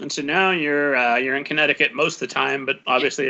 And so now you're in Connecticut most of the time, but obviously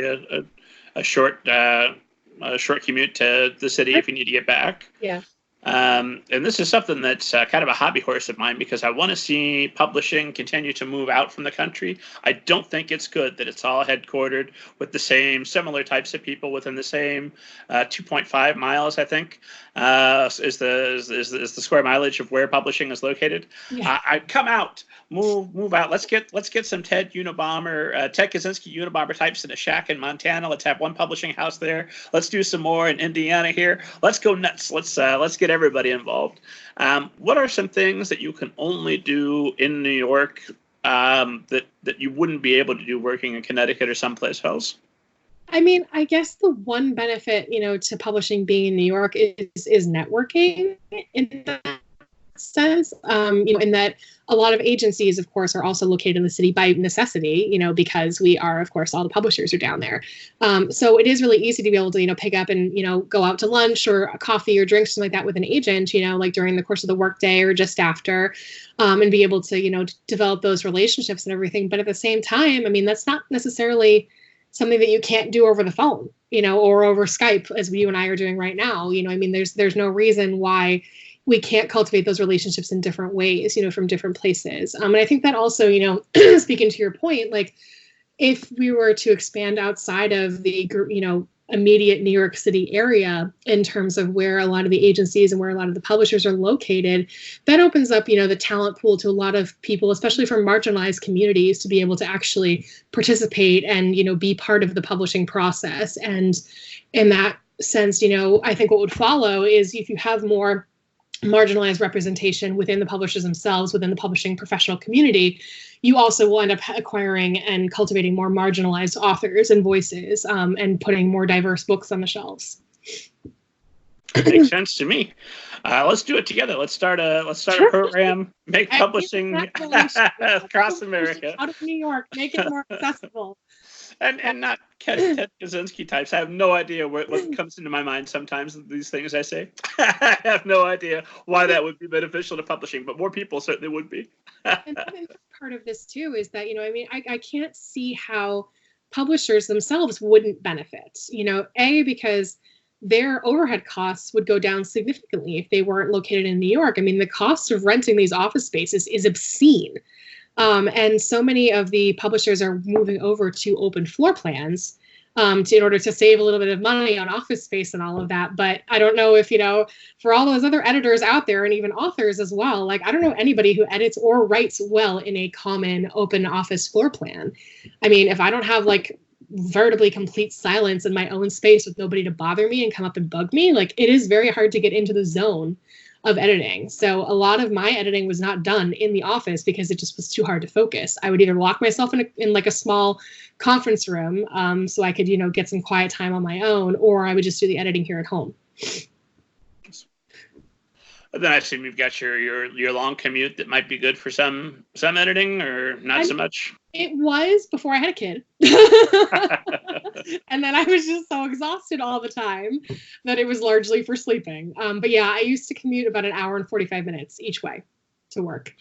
a short commute to the city if you need to get back. Yeah. And this is something that's kind of a hobby horse of mine because I want to see publishing continue to move out from the country. I don't think it's good that it's all headquartered with the similar types of people within the same 2.5 miles, I think, is the square mileage of where publishing is located. Yeah. I'd come out, move out. Let's get some Ted Kaczynski Unabomber types in a shack in Montana. Let's have one publishing house there. Let's do some more in Indiana here. Let's go nuts. Let's get everybody involved. What are some things that you can only do in New York that you wouldn't be able to do working in Connecticut or someplace else? I mean, I guess the one benefit, to publishing being in New York is networking in that sense, in that a lot of agencies, of course, are also located in the city by necessity, because we are, of course, all the publishers are down there. So it is really easy to be able to, pick up and, go out to lunch or a coffee or drinks, something like that with an agent, like during the course of the workday or just after, and be able to, develop those relationships and everything. But at the same time, I mean, that's not necessarily something that you can't do over the phone, or over Skype, as you and I are doing right now. I mean, there's no reason why we can't cultivate those relationships in different ways, from different places. And I think that also, speaking to your point, like if we were to expand outside of the, immediate New York City area in terms of where a lot of the agencies and where a lot of the publishers are located, that opens up, the talent pool to a lot of people, especially from marginalized communities, to be able to actually participate and, be part of the publishing process. And in that sense, I think what would follow is if you have more marginalized representation within the publishers themselves, within the publishing professional community, you also will end up acquiring and cultivating more marginalized authors and voices, and putting more diverse books on the shelves. Makes sense to me. Let's do it together. Let's start a program, make publishing across America. Out of New York, make it more accessible. And not Ted Kaczynski types. I have no idea what comes into my mind sometimes with these things I say. I have no idea why that would be beneficial to publishing, but more people certainly would be. And part of this too is that, I can't see how publishers themselves wouldn't benefit, because their overhead costs would go down significantly if they weren't located in New York. I mean, the cost of renting these office spaces is obscene. And so many of the publishers are moving over to open floor plans in order to save a little bit of money on office space and all of that. But I don't know if, for all those other editors out there and even authors as well, like, I don't know anybody who edits or writes well in a common open office floor plan. I mean, if I don't have like veritably complete silence in my own space with nobody to bother me and come up and bug me, like, it is very hard to get into the zone of editing. So a lot of my editing was not done in the office because it just was too hard to focus. I would either lock myself in like a small conference room, so I could, get some quiet time on my own, or I would just do the editing here at home. But then I assume you've got your long commute that might be good for some editing, or not so much. It was before I had a kid. And then I was just so exhausted all the time that it was largely for sleeping. But yeah, I used to commute about an hour and 45 minutes each way to work.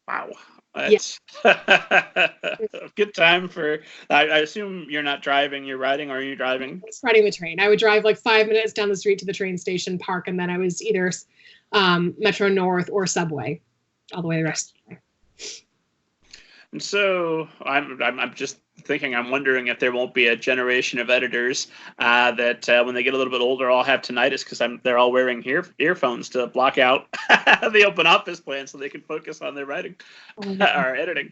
Wow. That's a good time for, I assume you're not driving, you're riding, or are you driving? I was riding the train. I would drive like 5 minutes down the street to the train station, park, and then I was either Metro North or Subway all the way the rest of the way. And so I'm just thinking, I'm wondering if there won't be a generation of editors that when they get a little bit older, all have tinnitus because they're all wearing earphones to block out the open office plan so they can focus on their writing or editing.